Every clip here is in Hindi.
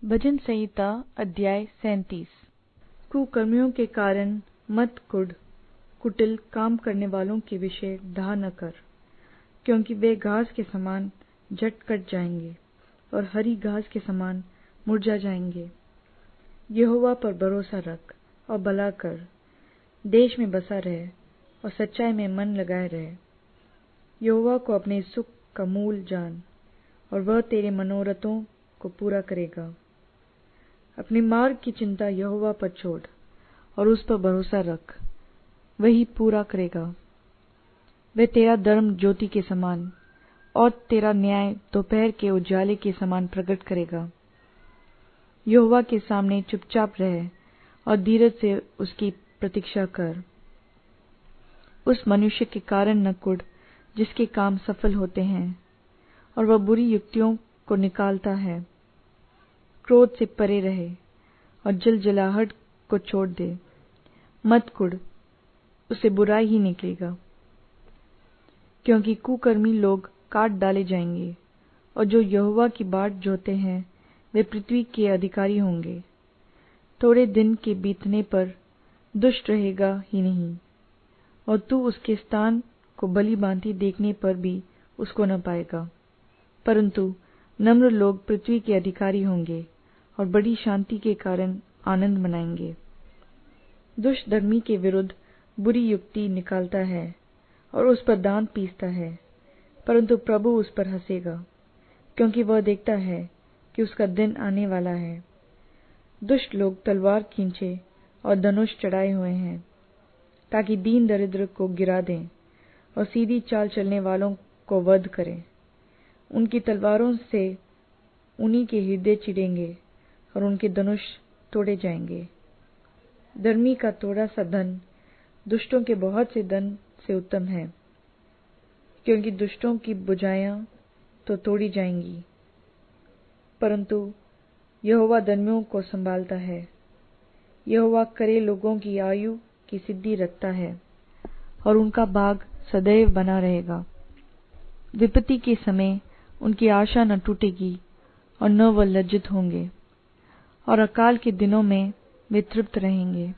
भजन संहिता अध्याय 37। कुकर्मियों के कारण मत कुढ़, कुटिल काम करने वालों के विषय डाह न कर, क्योंकि वे घास के समान झट कट जाएंगे और हरी घास के समान मुरझा जाएंगे। यहोवा पर भरोसा रख और भला कर, देश में बसा रहे और सच्चाई में मन लगाए रहे। यहोवा को अपने सुख का मूल जान, और वह तेरे मनोरथों को पूरा करेगा। अपने मार्ग की चिंता यहोवा पर छोड़ और उस पर भरोसा रख, वही पूरा करेगा। वह तेरा धर्म ज्योति के समान और तेरा न्याय दोपहर के उजाले के समान प्रकट करेगा। यहोवा के सामने चुपचाप रह और धीरज से उसकी प्रतीक्षा कर। उस मनुष्य के कारण न कुढ़ जिसके काम सफल होते हैं और वह बुरी युक्तियों को निकालता है। क्रोध से परे रहे और जलजलाहट को छोड़ दे। मत कुढ़, उसे बुराई ही निकलेगा, क्योंकि कुकर्मी लोग काट डाले जाएंगे, और जो यहोवा की बाट जोहते हैं वे पृथ्वी के अधिकारी होंगे। थोड़े दिन के बीतने पर दुष्ट रहेगा ही नहीं, और तू उसके स्थान को भली भांति देखने पर भी उसको न पाएगा। परंतु नम्र लोग पृथ्वी के अधिकारी होंगे और बड़ी शांति के कारण आनंद मनाएंगे। दुष्ट धर्मी के विरुद्ध बुरी युक्ति निकालता है और उस पर दांत पीसता है, परंतु प्रभु उस पर हंसेगा, क्योंकि वह देखता है कि उसका दिन आने वाला है। दुष्ट लोग तलवार खींचे और धनुष चढ़ाए हुए हैं, ताकि दीन दरिद्र को गिरा दें और सीधी चाल चलने वालों को वध करें। उनकी तलवारों से उन्हीं के हृदय चिढ़ेंगे और उनके धनुष तोड़े जाएंगे। धर्मी का थोड़ा सा धन दुष्टों के बहुत से धन से उत्तम है, क्योंकि दुष्टों की भुजाएं तो तोड़ी जाएंगी, परंतु यहोवा धर्मियों को संभालता है। यहोवा करे लोगों की आयु की सिद्धि रखता है, और उनका भाग सदैव बना रहेगा। विपत्ति के समय उनकी आशा न टूटेगी और न वह लज्जित होंगे, और अकाल के दिनों में वे तृप्त रहेंगे।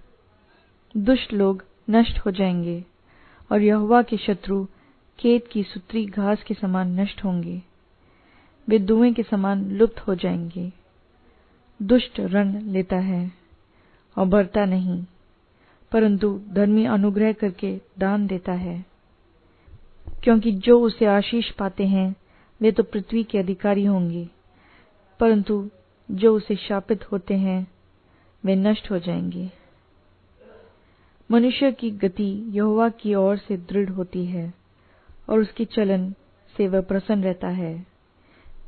दुष्ट लोग नष्ट हो जाएंगे, और यहोवा के शत्रु खेत की सुतरी घास के समान नष्ट होंगे। वे धुएं के समान लुप्त हो जाएंगे। दुष्ट ऋण लेता है और भरता नहीं, परंतु धर्मी अनुग्रह करके दान देता है। क्योंकि जो उसे आशीष पाते हैं वे तो पृथ्वी के अधिकारी होंगे, परंतु जो उसे शापित होते हैं वे नष्ट हो जाएंगे। मनुष्य की गति यहोवा की ओर से दृढ़ होती है, और उसकी चलन से वह प्रसन्न रहता है।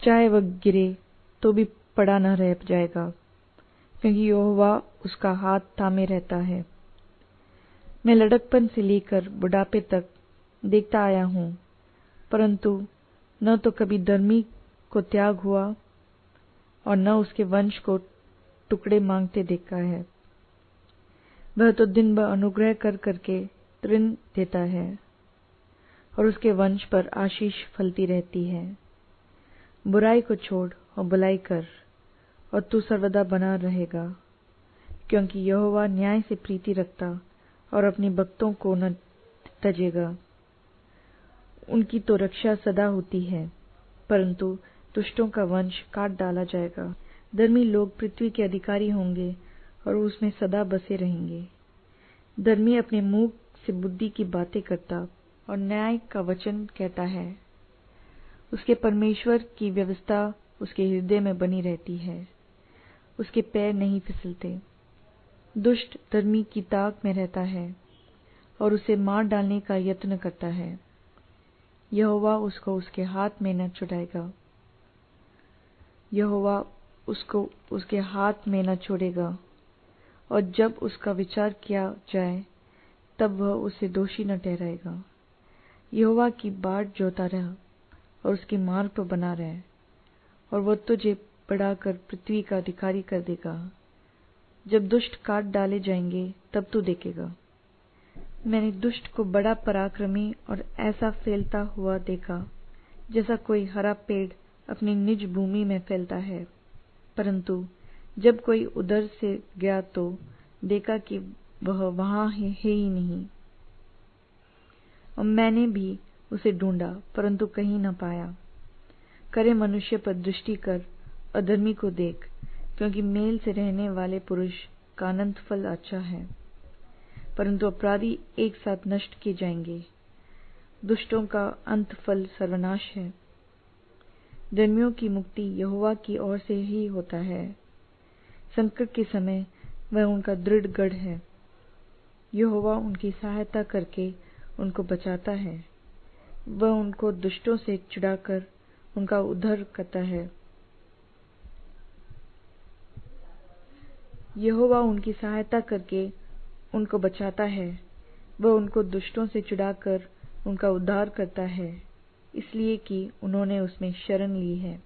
चाहे वह गिरे तो भी पड़ा न रह जाएगा, क्योंकि यहोवा उसका हाथ थामे रहता है। मैं लड़कपन से लेकर बुढ़ापे तक देखता आया हूँ, परंतु न तो कभी धर्मी को त्याग हुआ और न उसके वंश को टुकड़े मांगते देखा है। वह तो दिन भर अनुग्रह कर करके ऋण देता है, और उसके वंश पर आशीष फलती रहती है। बुराई को छोड़ और भलाई कर, और तू सर्वदा बना रहेगा, क्योंकि यहोवा न्याय से प्रीति रखता और अपने भक्तों को न तजेगा। उनकी तो रक्षा सदा होती है, परंतु दुष्टों का वंश काट डाला जाएगा। धर्मी लोग पृथ्वी के अधिकारी होंगे और उसमें सदा बसे रहेंगे। धर्मी अपने मुंह से बुद्धि की बातें करता और न्याय का वचन कहता है। उसके परमेश्वर की व्यवस्था उसके हृदय में बनी रहती है, उसके पैर नहीं फिसलते। दुष्ट धर्मी की ताक में रहता है और उसे मार डालने का यत्न करता है। यहोवा उसको उसके हाथ में न छुड़ाएगा। यहोवा उसको उसके हाथ में न छोड़ेगा, और जब उसका विचार किया जाए तब वह उसे दोषी न ठहराएगा। यहोवा की बाट जोहता रह और उसके मार्ग पर बना रहे, और वह तुझे बढ़ाकर पृथ्वी का अधिकारी कर देगा। जब दुष्ट काट डाले जाएंगे तब तू देखेगा। मैंने दुष्ट को बड़ा पराक्रमी और ऐसा फैलता हुआ देखा, जैसा कोई हरा पेड़ अपनी निज भूमि में फैलता है, परंतु जब कोई उधर से गया तो देखा कि वह वहां है ही नहीं, और मैंने भी उसे ढूंढा परंतु कहीं न पाया। करे मनुष्य पर दृष्टि कर, अधर्मी को देख, क्योंकि मेल से रहने वाले पुरुष का अनंत फल अच्छा है, परंतु अपराधी एक साथ नष्ट किए जाएंगे। दुष्टों का अंत फल सर्वनाश है। धर्मियों की मुक्ति यहोवा की ओर से ही होता है। संकट के समय वह उनका दृढ़ गढ़ है। यहोवा उनकी सहायता करके उनको बचाता है। वह उनको दुष्टों से छुड़ाकर उनका उद्धार करता है। यहोवा उनकी सहायता करके उनको बचाता है। वह उनको दुष्टों से छुड़ाकर उनका उद्धार करता है, इसलिए कि उन्होंने उसमें शरण ली है।